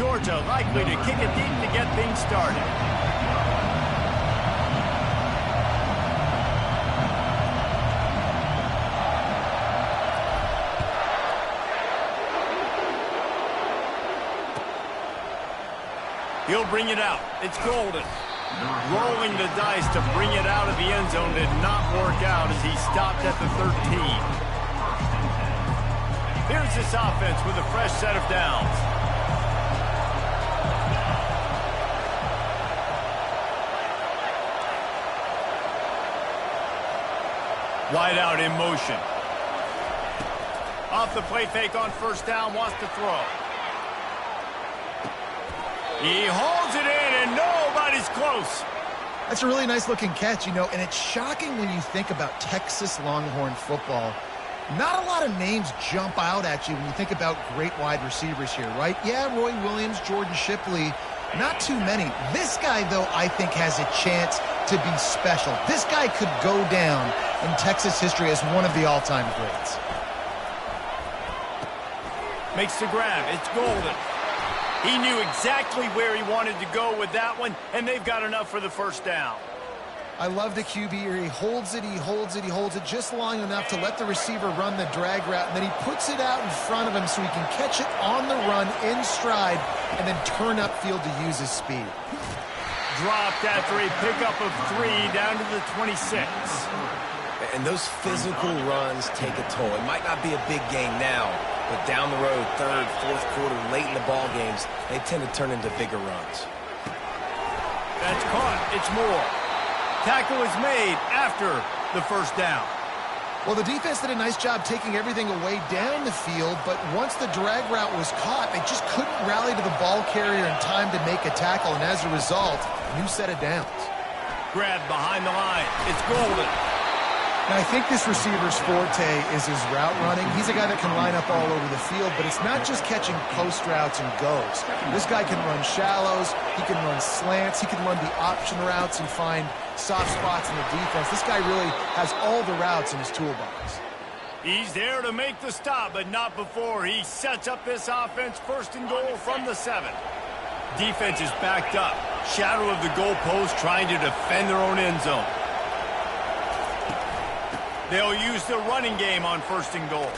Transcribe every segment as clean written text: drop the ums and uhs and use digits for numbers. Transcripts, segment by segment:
Georgia likely to kick it deep to get things started. He'll bring it out. It's Golden. Rolling the dice to bring it out of the end zone did not work out as he stopped at the 13. Here's this offense with a fresh set of downs. Wide out in motion. Off the play fake on first down, wants to throw. He holds it in, and nobody's close. That's a really nice-looking catch, you know, and it's shocking when you think about Texas Longhorn football. Not a lot of names jump out at you when you think about great wide receivers here, right? Yeah, Roy Williams, Jordan Shipley, not too many. This guy, though, I think has a chance to be special. This guy could go down in Texas history as one of the all-time greats. Makes the grab. It's Golden. He knew exactly where he wanted to go with that one, and they've got enough for the first down. I love the QB here. He holds it, he holds it, he holds it just long enough to let the receiver run the drag route, and then he puts it out in front of him so he can catch it on the run in stride and then turn upfield to use his speed. Dropped after a pickup of 3 down to the 26. And those physical runs take a toll. It might not be a big game now, but down the road, third, fourth quarter, late in the ball games, they tend to turn into bigger runs. That's caught. It's Moore. Tackle is made after the first down. Well, the defense did a nice job taking everything away down the field, but once the drag route was caught, they just couldn't rally to the ball carrier in time to make a tackle, and as a result, new set of downs. Grab behind the line. It's Golden. Now, I think this receiver's forte is his route running. He's a guy that can line up all over the field, but it's not just catching post routes and goes. This guy can run shallows, he can run slants, he can run the option routes and find soft spots in the defense. This guy really has all the routes in his toolbox. He's there to make the stop, but not before he sets up this offense. First and goal from the 7. Defense is backed up. Shadow of the goalpost trying to defend their own end zone. They'll use the running game on first and goal.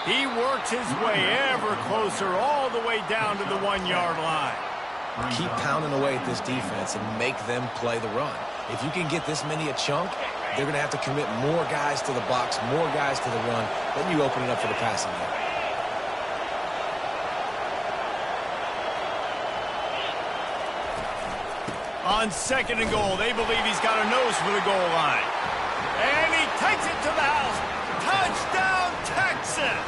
He works his way ever closer all the way down to the 1-yard line. Keep pounding away at this defense and make them play the run. If you can get this many a chunk, they're going to have to commit more guys to the box, more guys to the run. Then you open it up for the passing game. On second and goal, they believe he's got a nose for the goal line. And he takes it to the house. Touchdown, Texas!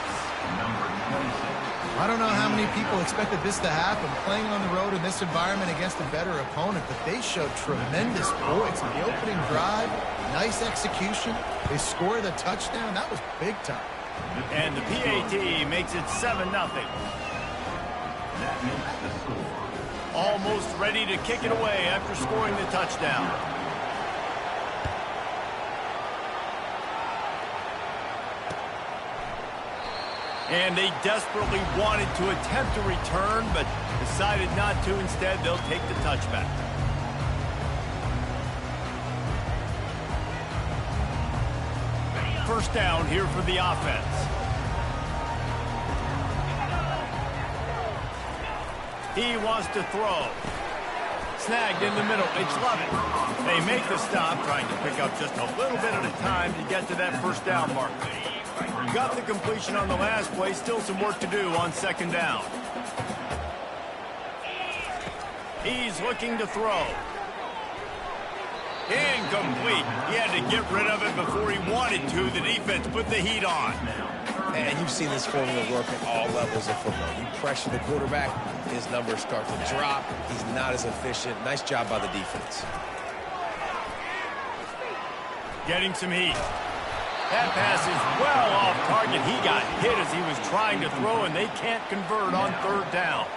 I don't know how many people expected this to happen, playing on the road in this environment against a better opponent, but they showed tremendous poise in the opening drive. Nice execution. They scored a touchdown. That was big time. And the PAT makes it 7-0. That makes the score. Almost ready to kick it away after scoring the touchdown. And they desperately wanted to attempt a return, but decided not to. Instead, they'll take the touchback. First down here for the offense. He wants to throw. Snagged in the middle. It's Lovett. They make the stop, trying to pick up just a little bit at a time to get to that first down mark. Got the completion on the last play. Still some work to do on second down. He's looking to throw. Incomplete. He had to get rid of it before he wanted to. The defense put the heat on. And you've seen this formula work at all levels of football. You pressure the quarterback, his numbers start to drop. He's not as efficient. Nice job by the defense. Getting some heat. That pass is well off target. He got hit as he was trying to throw, and they can't convert on third down.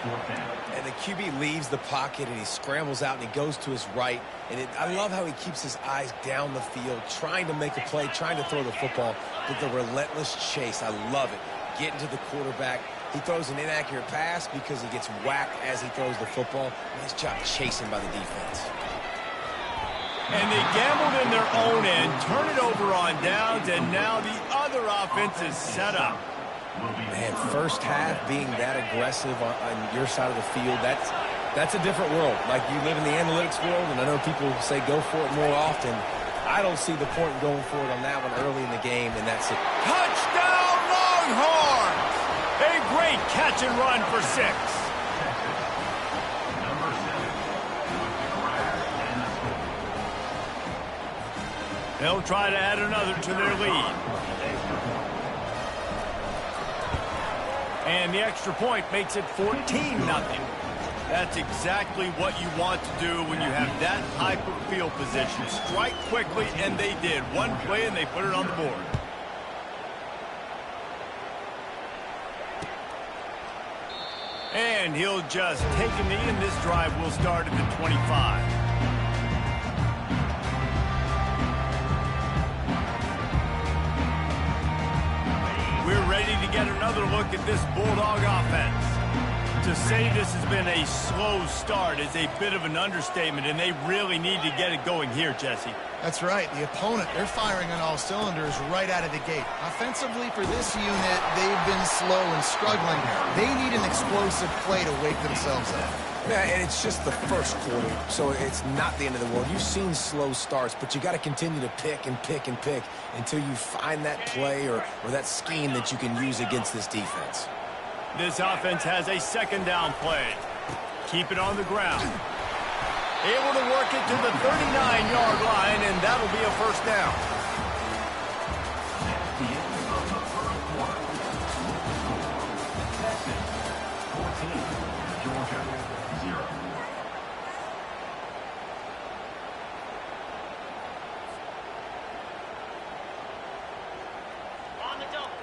And the QB leaves the pocket, and he scrambles out, and he goes to his right. And I love how he keeps his eyes down the field, trying to make a play, trying to throw the football, but the relentless chase. I love it. Getting to the quarterback, He throws an inaccurate pass because he gets whacked as he throws the football. Nice job chasing by the defense. And they gambled in their own end, turn it over on downs, and now the other offense is set up. Man, first half being that aggressive on your side of the field, that's a different world. Like, you live in the analytics world, and I know people say go for it more often. I don't see the point in going for it on that one early in the game, and that's it. Touchdown, Longhorns! A great catch and run for 6. They'll try to add another to their lead. And the extra point makes it 14-0. That's exactly what you want to do when you have that type of field position. Strike quickly, and they did. One play, and they put it on the board. And he'll just take a knee, and this drive will start at the 25. We're ready to get another look at this Bulldog offense. To say this has been a slow start is a bit of an understatement, and they really need to get it going here, Jesse. That's right. The opponent, they're firing on all cylinders right out of the gate. Offensively, for this unit, they've been slow and struggling. They need an explosive play to wake themselves up. Yeah, and it's just the first quarter, so it's not the end of the world. You've seen slow starts, but you got to continue to pick and pick and pick until you find that play or that scheme that you can use against this defense. This offense has a second down play. Keep it on the ground. Able to work it to the 39-yard line, and that'll be a first down.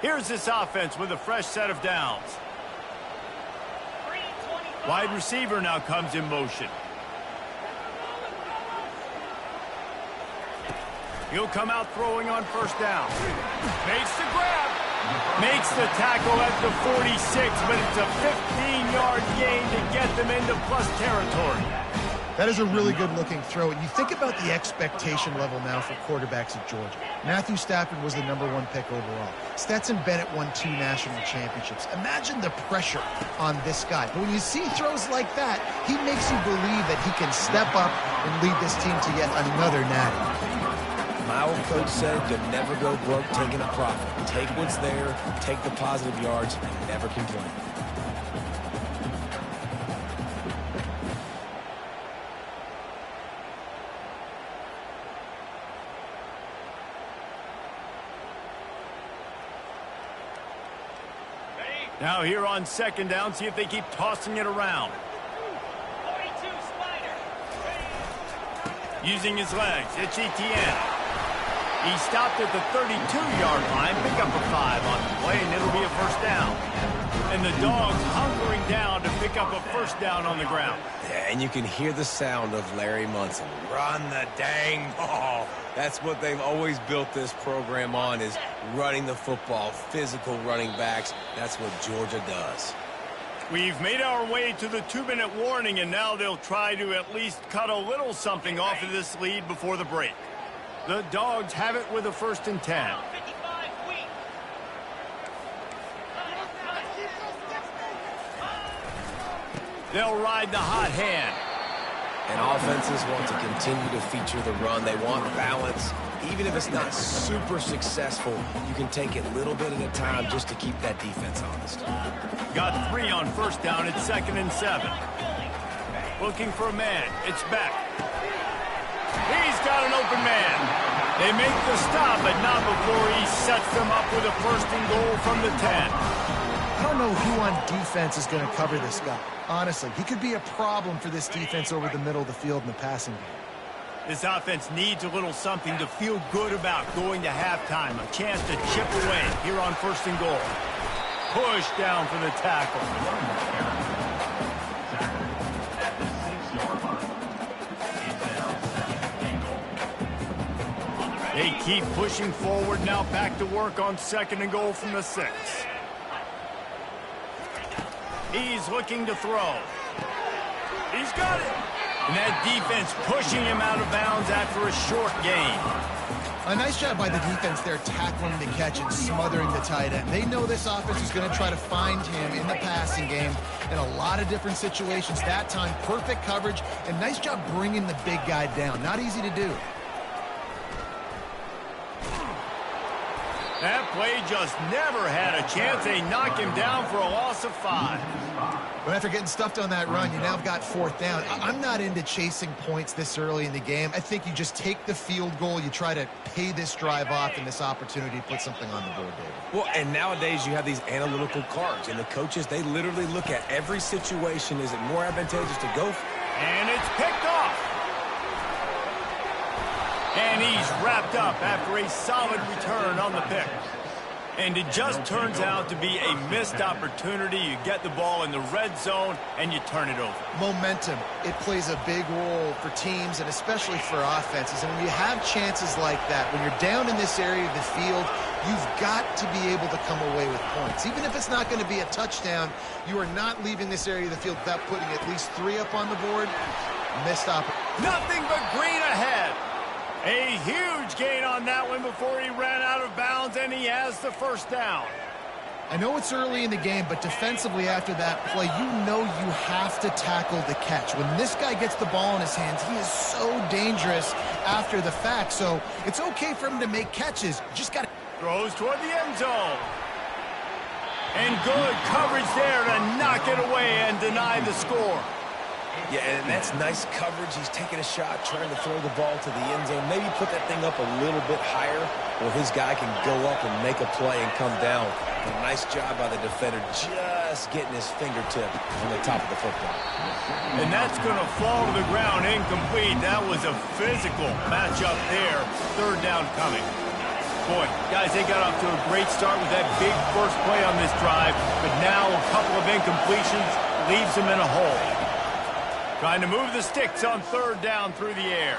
Here's this offense with a fresh set of downs. Wide receiver now comes in motion. He'll come out throwing on first down. Makes the grab. Makes the tackle at the 46, but it's a 15-yard gain to get them into plus territory. That is a really good-looking throw. And you think about the expectation level now for quarterbacks at Georgia. Matthew Stafford was the #1 pick overall. Stetson Bennett won 2 national championships. Imagine the pressure on this guy. But when you see throws like that, he makes you believe that he can step up and lead this team to yet another natty. My old coach said you'll never go broke taking a profit. Take what's there, take the positive yards, and never complain. Now here on second down, see if they keep tossing it around. 42 Spider. Using his legs, it's Etienne. He stopped at the 32-yard line, pick up a 5 on the play, and it'll be a first down. And the Dogs hunkering down to pick up a first down on the ground. Yeah, and you can hear the sound of Larry Munson. Run the dang ball. That's what they've always built this program on, is running the football, physical running backs. That's what Georgia does. We've made our way to the 2-minute warning, and now they'll try to at least cut a little something off of this lead before the break. The Dogs have it with a 1st and 10. 55 weak. They'll ride the hot hand. And offenses want to continue to feature the run. They want balance. Even if it's not super successful, you can take it a little bit at a time just to keep that defense honest. Got 3 on first down. It's 2nd and 7. Looking for a man. It's Beck. He's got an open man. They make the stop, but not before he sets them up with a 1st and goal from the 10. I don't know who on defense is going to cover this guy. Honestly, he could be a problem for this defense over the middle of the field in the passing game. This offense needs a little something to feel good about going to halftime. A chance to chip away here on 1st and goal. Push down for the tackle. They keep pushing forward, now back to work on 2nd and goal from the 6. He's looking to throw. He's got it. And that defense pushing him out of bounds after a short gain. A nice job by the defense there tackling the catch and smothering the tight end. They know this offense is going to try to find him in the passing game in a lot of different situations. That time, perfect coverage, and nice job bringing the big guy down. Not easy to do. That play just never had a chance. They knock him down for a loss of 5. But after getting stuffed on that run, you now have got 4th down. I'm not into chasing points this early in the game. I think you just take the field goal. You try to pay this drive off and this opportunity to put something on the board, David. Well, and nowadays you have these analytical cards, and the coaches, they literally look at every situation. Is it more advantageous to go? And it's picked off. And he's wrapped up after a solid return on the pick. And it just turns out to be a missed opportunity. You get the ball in the red zone, and you turn it over. Momentum, it plays a big role for teams and especially for offenses. And when you have chances like that, when you're down in this area of the field, you've got to be able to come away with points. Even if it's not going to be a touchdown, you are not leaving this area of the field without putting at least 3 up on the board. Missed opportunity. Nothing but green ahead. A huge gain on that one before he ran out of bounds, and he has the first down. I know it's early in the game, but defensively after that play, you know you have to tackle the catch. When this guy gets the ball in his hands, he is so dangerous after the fact. So it's okay for him to make catches. Just got to... Throws toward the end zone. And good coverage there to knock it away and deny the score. Yeah, and that's nice coverage. He's taking a shot, trying to throw the ball to the end zone. Maybe put that thing up a little bit higher where his guy can go up and make a play and come down. A nice job by the defender just getting his fingertip on the top of the football. And that's going to fall to the ground incomplete. That was a physical matchup there. 3rd down coming. Boy, guys, they got off to a great start with that big first play on this drive, but now a couple of incompletions leaves them in a hole. Trying to move the sticks on 3rd down through the air.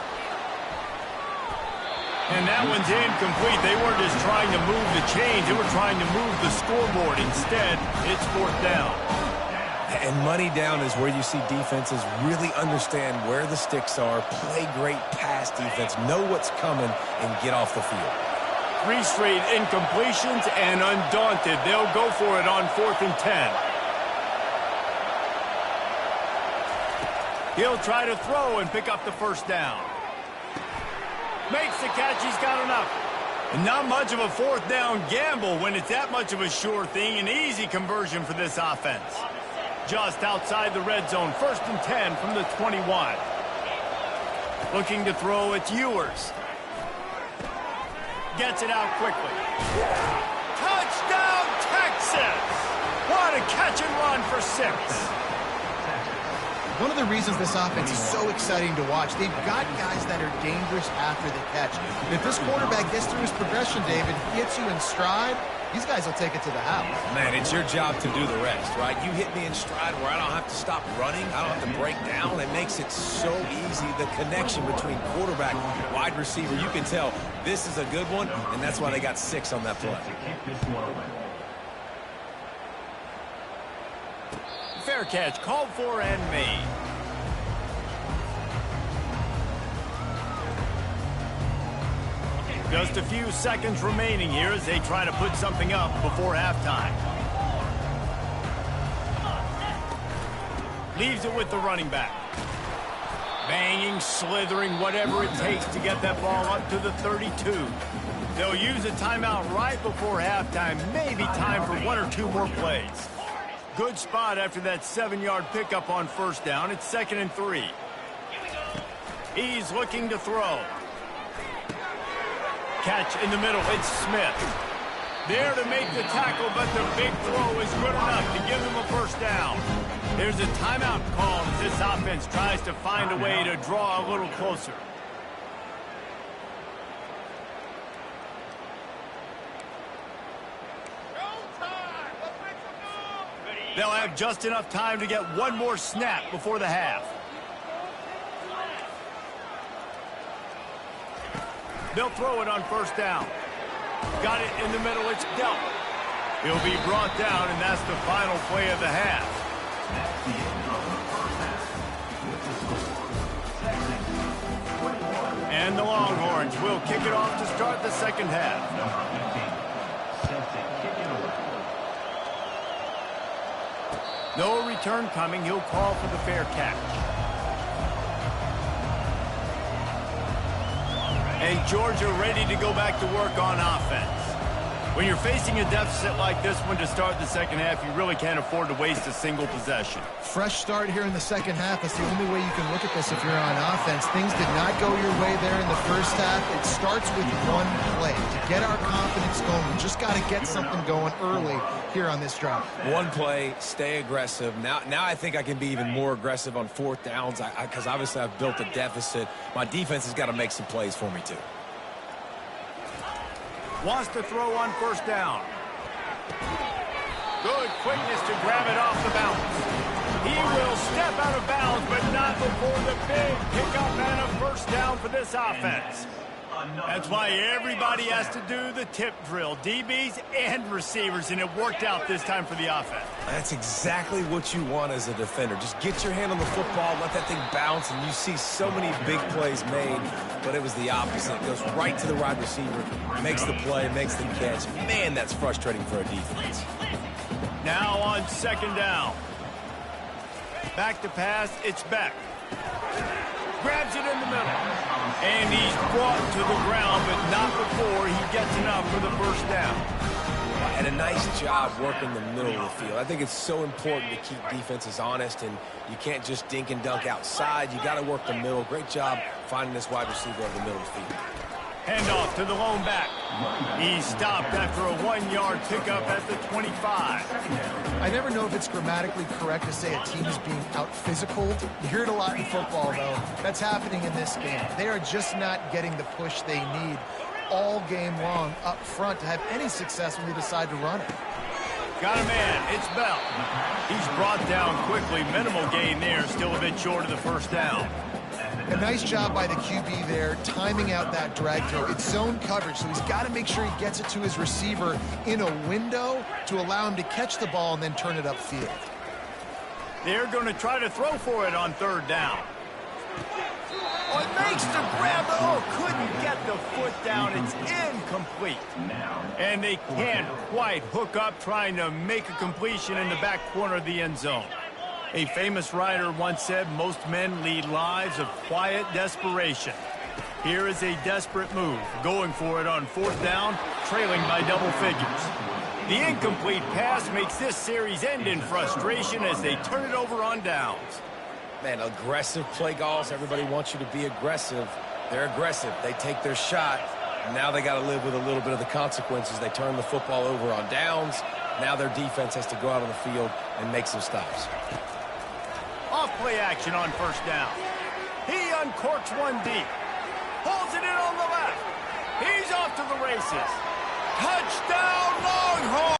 And that one's incomplete. They weren't just trying to move the chains. They were trying to move the scoreboard. Instead, it's 4th down. And money down is where you see defenses really understand where the sticks are, play great pass defense, know what's coming, and get off the field. 3 straight incompletions, and undaunted, they'll go for it on 4th and 10. He'll try to throw and pick up the first down. Makes the catch. He's got enough. And not much of a 4th down gamble when it's that much of a sure thing. An easy conversion for this offense. Just outside the red zone. 1st and 10 from the 21. Looking to throw. It's Ewers. Gets it out quickly. Touchdown, Texas! What a catch and run for 6. One of the reasons this offense is so exciting to watch, they've got guys that are dangerous after the catch. And if this quarterback gets through his progression, David, hits you in stride, these guys will take it to the house. Man, it's your job to do the rest, right? You hit me in stride where I don't have to stop running. I don't have to break down. It makes it so easy. The connection between quarterback and wide receiver, you can tell this is a good one, and that's why they got 6 on that play. Fair catch, called for and made. Just a few seconds remaining here as they try to put something up before halftime. Leaves it with the running back. Banging, slithering, whatever it takes to get that ball up to the 32. They'll use a timeout right before halftime. Maybe time for 1 or 2 more plays. Good spot after that 7-yard pickup on 1st down. It's 2nd and 3. He's looking to throw. Catch in the middle. It's Smith. There to make the tackle, but the big throw is good enough to give him a 1st down. There's a timeout call as this offense tries to find a way to draw a little closer. They'll have just enough time to get 1 more snap before the half. They'll throw it on 1st down. Got it in the middle. It's dealt. He'll be brought down, and that's the final play of the half. And the Longhorns will kick it off to start the second half. No return coming. He'll call for the fair catch. And Georgia ready to go back to work on offense. When you're facing a deficit like this one to start the second half, you really can't afford to waste a single possession. Fresh start here in the second half. That's the only way you can look at this if you're on offense. Things did not go your way there in the first half. It starts with one play. To get our confidence going, we just got to get something going early here on this drive. One play, stay aggressive. Now I think I can be even more aggressive on fourth downs because obviously I've built a deficit. My defense has got to make some plays for me too. Wants to throw on first down. Good quickness to grab it off the bounce. He will step out of bounds, but not before the big pickup and a first down for this offense. That's why everybody has to do the tip drill, DBs and receivers, and it worked out this time for the offense. That's exactly what you want as a defender. Just get your hand on the football, let that thing bounce, and you see so many big plays made, but it was the opposite. It goes right to the wide receiver, makes the play, makes the catch. Man, that's frustrating for a defense. Now on second down. Back to pass, it's Beck. Grabs it in the middle. And he's brought to the ground, but not before he gets enough for the first down. And a nice job working the middle of the field. I think it's so important to keep defenses honest, and you can't just dink and dunk outside. You got to work the middle. Great job finding this wide receiver over the middle of the field. Handoff to the lone back. He stopped after a 1-yard pickup at the 25. I never know if it's grammatically correct to say a team is being out-physicaled. You hear it a lot in football, though. That's happening in this game. They are just not getting the push they need all game long up front to have any success when they decide to run it. Got a man. It's Bell. He's brought down quickly. Minimal gain there. Still a bit short of the first down. A nice job by the QB there, timing out that drag throw. It's zone coverage, so he's got to make sure he gets it to his receiver in a window to allow him to catch the ball and then turn it upfield. They're going to try to throw for it on third down. Oh, it makes the grab. Oh, couldn't get the foot down. It's incomplete. And they can't quite hook up trying to make a completion in the back corner of the end zone. A famous writer once said, most men lead lives of quiet desperation. Here is a desperate move, going for it on fourth down, trailing by double figures. The incomplete pass makes this series end in frustration as they turn it over on downs. Man, aggressive play calls. Everybody wants you to be aggressive. They're aggressive. They take their shot. Now they got to live with a little bit of the consequences. They turn the football over on downs. Now their defense has to go out on the field and make some stops. Off play action on first down. He uncorks one deep. Pulls it in on the left. He's off to the races. Touchdown, Longhorns!